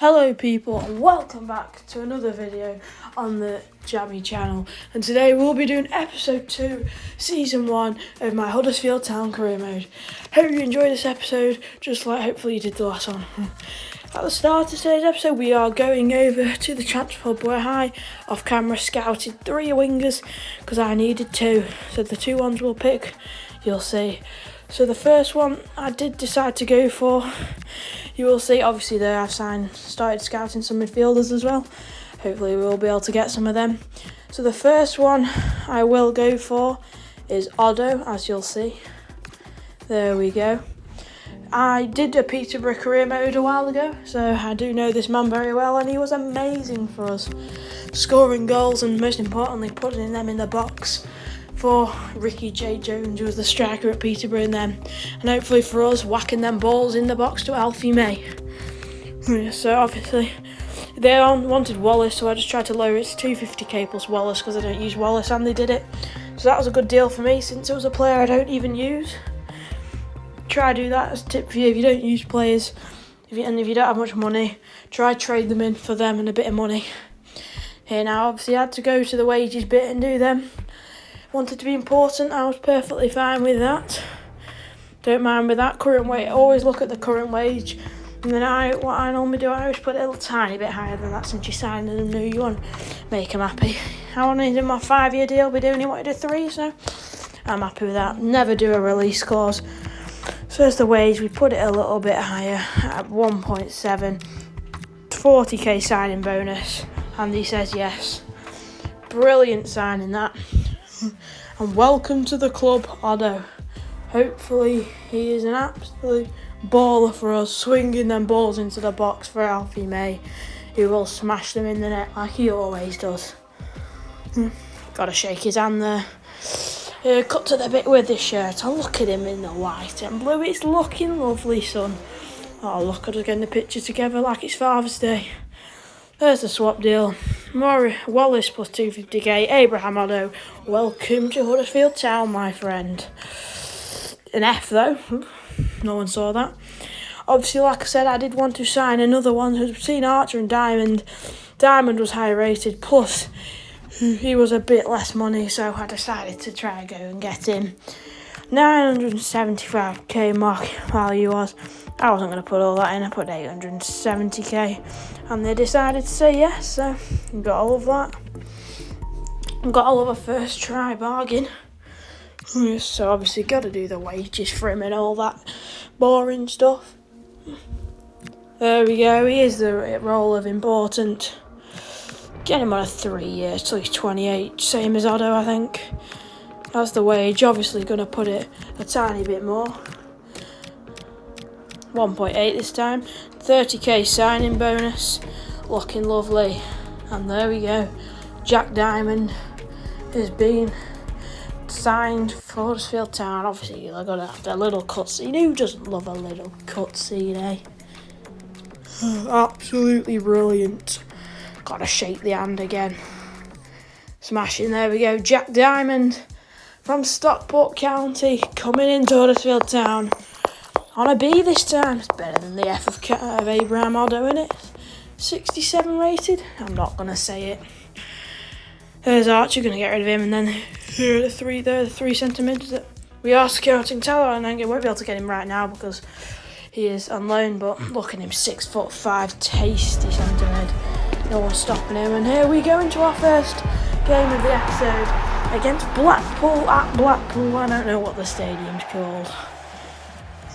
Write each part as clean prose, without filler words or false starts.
Hello people and welcome back to another video on the Jammy channel, and today we'll be doing episode 2 season 1 of my Huddersfield Town career mode. Hope you enjoyed this episode just like hopefully you did the last one. At the start of today's episode we are going over to the transfer hub where I off camera scouted 3 wingers because I needed 2, so the 2 ones we'll pick you'll see. So the first one I did decide to go for, you will see, obviously there I've started scouting some midfielders as well. Hopefully we'll be able to get some of them. So the first one I will go for is Odoh, as you'll see. There we go. I did a Peterborough career mode a while ago, so I do know this man very well, and he was amazing for us. Scoring goals and most importantly putting them in the box for Ricky J. Jones, who was the striker at Peterborough, and hopefully for us whacking them balls in the box to Alfie May. So obviously they wanted Wallace, so I just tried to lower it to 250k plus Wallace because I don't use Wallace, and they did it. So that was a good deal for me since it was a player I don't even use. Try do that as a tip for you if you don't use players, and if you don't have much money, try trade them in for them and a bit of money. Here now, obviously I had to go to the wages bit and do them. Wanted to be important, I was perfectly fine with that. Don't mind with that. Current wage, always look at the current wage. And then what I normally do, I always put it a little tiny bit higher than that since you're signing them new, you want to make them happy. I want to do my 5-year deal, but he wanted a 3, so I'm happy with that. Never do a release clause. So as the wage, we put it a little bit higher at 1.7, 40k signing bonus, and he says yes. Brilliant signing that. And welcome to the club, Odoh. Hopefully he is an absolute baller for us, swinging them balls into the box for Alfie May, who will smash them in the net like he always does. Gotta shake his hand there. Cut to the bit with this shirt. Oh, look at him in the white and blue. It's looking lovely, son. Oh, look at us getting the picture together like it's Father's Day. There's the swap deal. More Wallace plus 250k. Abraham Odoh. Welcome to Huddersfield Town, my friend. An F though. No one saw that. Obviously, like I said, I did want to sign another one. I've seen Archer and Diamond. Diamond was high rated. Plus, he was a bit less money, so I decided to try and go and get him. 975k mark value was. I wasn't going to put all that in. I put 870k, and they decided to say yes. So got all of that. Got all of a first try bargain. So obviously got to do the wages for him and all that boring stuff. There we go. He is the role of important. Get him on a 3 years till he's 28, same as Odoh, I think. That's the wage. Obviously going to put it a tiny bit more. 1.8 this time. 30k signing bonus. Looking lovely. And there we go. Jack Diamond has been signed for Huddersfield Town. Obviously you're going to have a little cutscene. Who doesn't love a little cutscene, eh? Absolutely brilliant. Gotta shake the hand again. Smashing, there we go. Jack Diamond from Stockport County coming into Huddersfield Town. On a B this time. It's better than the F of Abraham Odoh, isn't it? 67 rated. I'm not going to say it. There's Archer, going to get rid of him. And then here are the three centre mids that we are scouting talent. And I won't be able to get him right now because he is on loan. But look at him, 6'5", tasty centre mid. No one's stopping him. And here we go into our first game of the episode against Blackpool at Blackpool. I don't know what the stadium's called.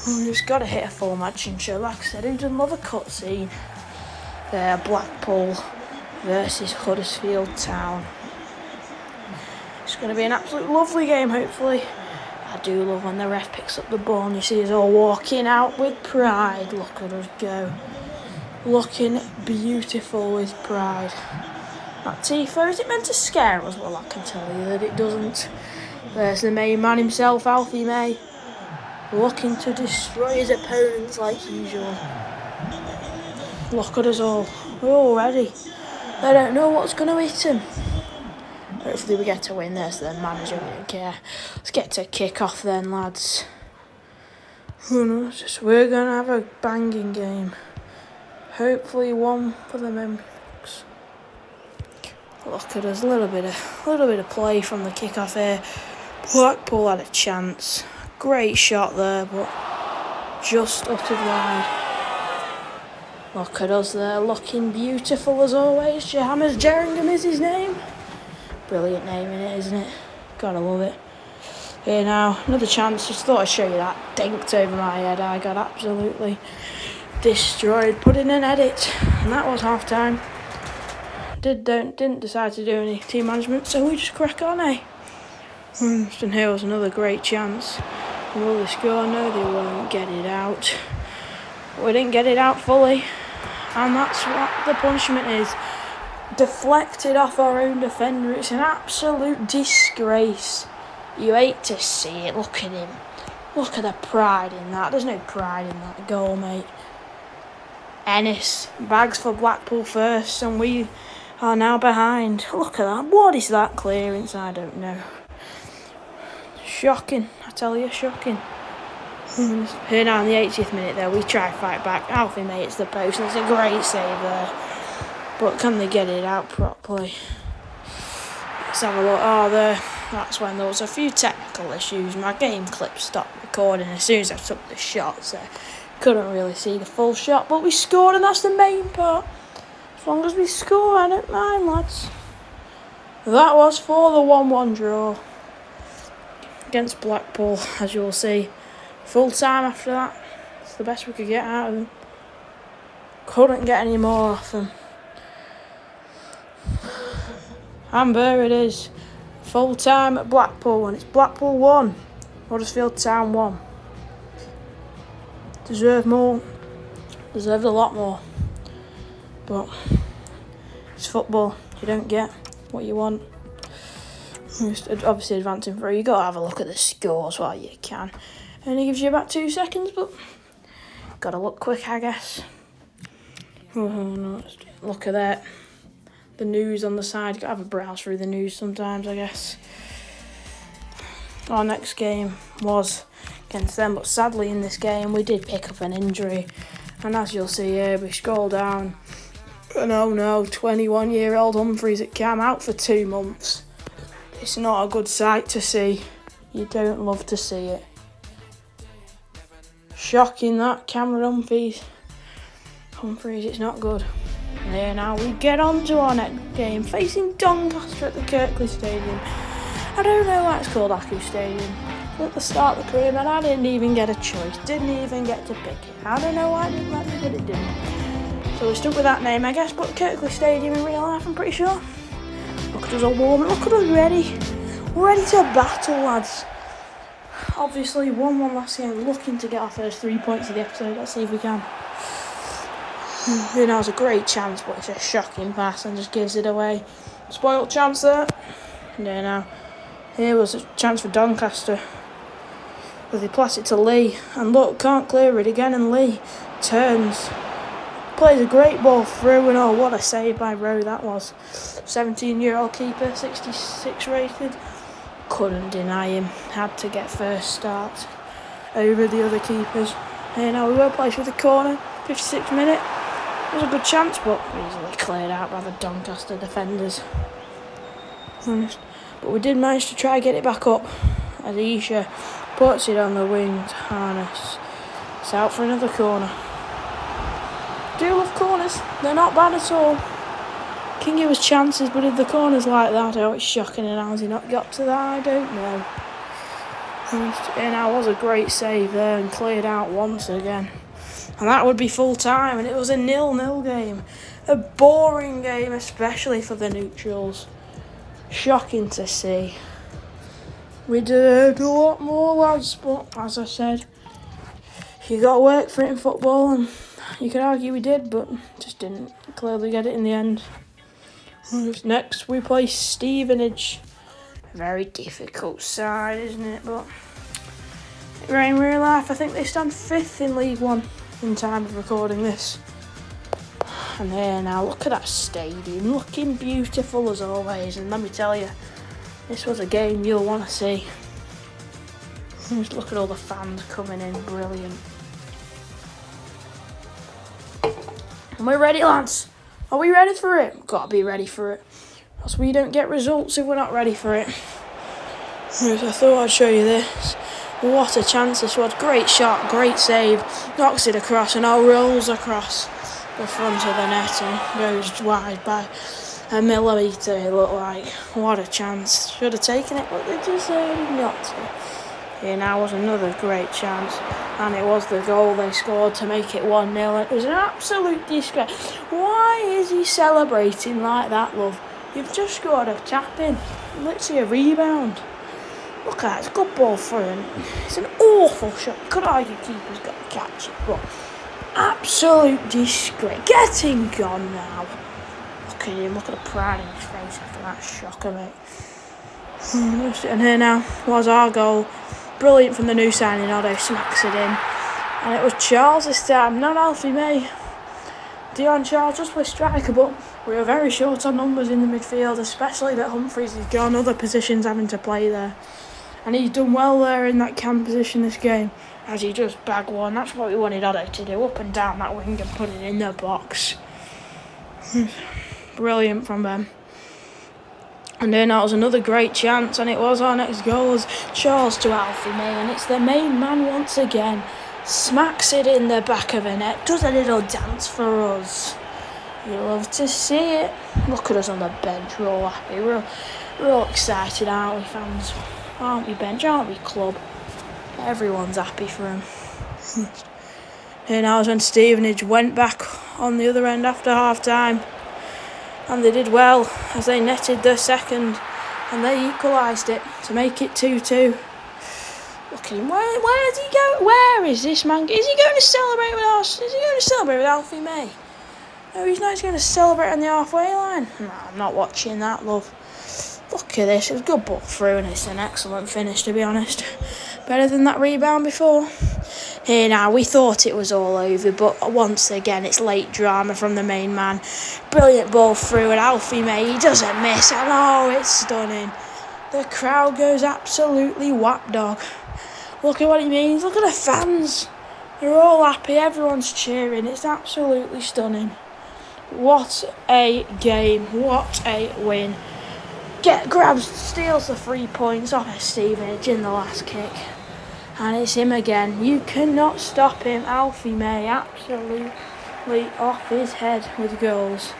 We just got to hit a full match and show. Like I said, who doesn't love a cutscene? There, Blackpool versus Huddersfield Town. It's going to be an absolute lovely game, hopefully. I do love when the ref picks up the ball and you see us all walking out with pride. Look at us go. Looking beautiful with pride. That tifo, is it meant to scare us? Well, I can tell you that it doesn't. There's the main man himself, Alfie May. Looking to destroy his opponents like usual. Look at us all. We're all ready. They don't know what's going to hit him. Hopefully we get to win this, then manager won't care. Let's get to kick off then, lads. We're going to have a banging game. Hopefully one for the memory box. Look at us, a little bit of play from the kickoff here. Blackpool had a chance. Great shot there, but just uttered wide. Look at us there, looking beautiful as always. Jahammers Jerringham is his name. Brilliant name in it, isn't it? Gotta love it. Here now, another chance. Just thought I'd show you that. Dinked over my head. I got absolutely destroyed. Put in an edit, and that was half time. Didn't decide to do any team management, so we just crack on, eh? And here was another great chance. Will they score? No, they won't get it out. We didn't get it out fully, and that's what the punishment is. Deflected off our own defender. It's an absolute disgrace. You hate to see it. Look at him. Look at the pride in that. There's no pride in that goal, mate. Ennis bags for Blackpool first, and we are now behind. Look at that. What is that clearance? I don't know. Shocking. I tell you, shocking. Here now in the 80th minute there, we try to fight back. Alfie mates the post, and it's a great save there. But can they get it out properly? Let's have a look. Oh, there. That's when there was a few technical issues. My game clip stopped recording as soon as I took the shot, so couldn't really see the full shot. But we scored, and that's the main part. As long as we score, I don't mind, lads. That was for the 1-1 draw against Blackpool, as you'll see. Full time after that. It's the best we could get out of them. Couldn't get any more off them. And there it is. Full time at Blackpool, and it's Blackpool 1, Huddersfield Town 1. Deserved more. Deserved a lot more. But it's football. You don't get what you want. Obviously advancing through, you got to have a look at the scores while you can. Only gives you about 2 seconds, but got to look quick, I guess. Oh, no, look at that. The news on the side. Got to have a browse through the news sometimes, I guess. Our next game was against them, but sadly in this game we did pick up an injury. And as you'll see here, we scroll down. And oh no, 21-year-old Humphreys at Cam out for 2 months. It's not a good sight to see. You don't love to see it. Shocking that, Cameron Humphreys, it's not good. And here now we get on to our next game, facing Doncaster at the Kirkley Stadium. I don't know why it's called Aku Stadium. At the start of the career, and I didn't even get a choice, didn't even get to pick it. I don't know why I didn't let me, but it didn't. So we stuck with that name, I guess, but Kirkley Stadium in real life, I'm pretty sure. Look at us all warm, look at us ready. Ready to battle, lads. Obviously, 1-1 last game, looking to get our first 3 points of the episode. Let's see if we can. Who knows, a great chance, but it's a shocking pass and just gives it away. Spoiled chance there. And there now. Here was a chance for Doncaster. But they pass it to Lee. And look, can't clear it again, and Lee turns. Plays a great ball through, and oh, what a save by Rowe that was. 17-year-old keeper, 66 rated. Couldn't deny him. Had to get first start over the other keepers. Here now we were placed with a corner. 56th minute. It was a good chance, but easily cleared out by the Doncaster defenders. But we did manage to try and get it back up. As Isha puts it on the wing to Harness. It's out for another corner. Do love corners. They're not bad at all. Can give us chances, but if the corner's like that, oh, it's shocking. And how's he not got to that? I don't know. And that was a great save there and cleared out once again. And that would be full time, and it was a 0-0 game. A boring game, especially for the neutrals. Shocking to see. We deserved a lot more, lads, but as I said, you got to work for it in football, and you could argue we did, but just didn't clearly get it in the end. Next, we play Stevenage. A very difficult side, isn't it? But in real life, I think they stand 5th in League One in time of recording this. And there now, look at that stadium, looking beautiful as always. And let me tell you, this was a game you'll want to see. Just look at all the fans coming in, brilliant. And we're ready, lads. Are we ready for it? Gotta be ready for it. Else we don't get results if we're not ready for it. So I thought I'd show you this. What a chance this was. Great shot, great save. Knocks it across and now rolls across the front of the net and goes wide by a millimetre, it looked like. What a chance. Should have taken it, but they decided not to. Here now was another great chance. And it was the goal they scored to make it 1-0. It was an absolute disgrace. Why is he celebrating like that, love? You've just scored a tap-in. Literally a rebound. Look at that, it's a good ball through him. It's an awful shot. You could argue keeper's got to catch it, but absolute disgrace. Getting gone now. Look at him, look at the pride in his face after that shocker, mate. And here now was our goal. Brilliant from the new signing, Odoh smacks it in. And it was Charles this time, not Alfie May. Dion Charles just play striker, but we were very short on numbers in the midfield, especially that Humphries has gone other positions having to play there. And he's done well there in that cam position this game, as he just bagged one. That's what we wanted Odoh to do, up and down that wing and put it in the box. Brilliant from them. And then that was another great chance, and it was our next goal as Charles to Alfie May, and it's the main man once again. Smacks it in the back of the net, does a little dance for us. You love to see it. Look at us on the bench, we're all happy, we're all excited, aren't we, fans? Aren't we, bench, aren't we, club? Everyone's happy for him. And that was when Stevenage went back on the other end after half-time. And they did well as they netted their second and they equalised it to make it 2-2. Look at him, where is he going? Where is this man? Is he going to celebrate with us? Is he going to celebrate with Alfie May? No, he's not. He's going to celebrate on the halfway line. No, I'm not watching that, love. Look at this, it was a good ball through and it's an excellent finish, to be honest. Better than that rebound before. Here now, we thought it was all over, but once again, it's late drama from the main man. Brilliant ball through and Alfie May, he doesn't miss, and oh, it's stunning. The crowd goes absolutely whap dog. Look at what he means, look at the fans. They're all happy, everyone's cheering, it's absolutely stunning. What a game, what a win. Steals the 3 points off of Stevenage in the last kick. And it's him again. You cannot stop him. Alfie May absolutely off his head with goals.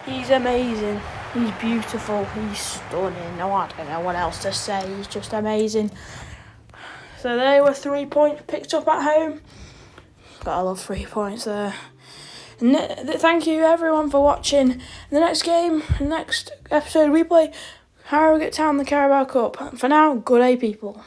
He's amazing. He's beautiful. He's stunning. No, I don't know what else to say. He's just amazing. So there were 3 points picked up at home. Gotta love 3 points there. And thank you everyone for watching. The next episode we play Harrogate Town, the Carabao Cup. For now, good day people.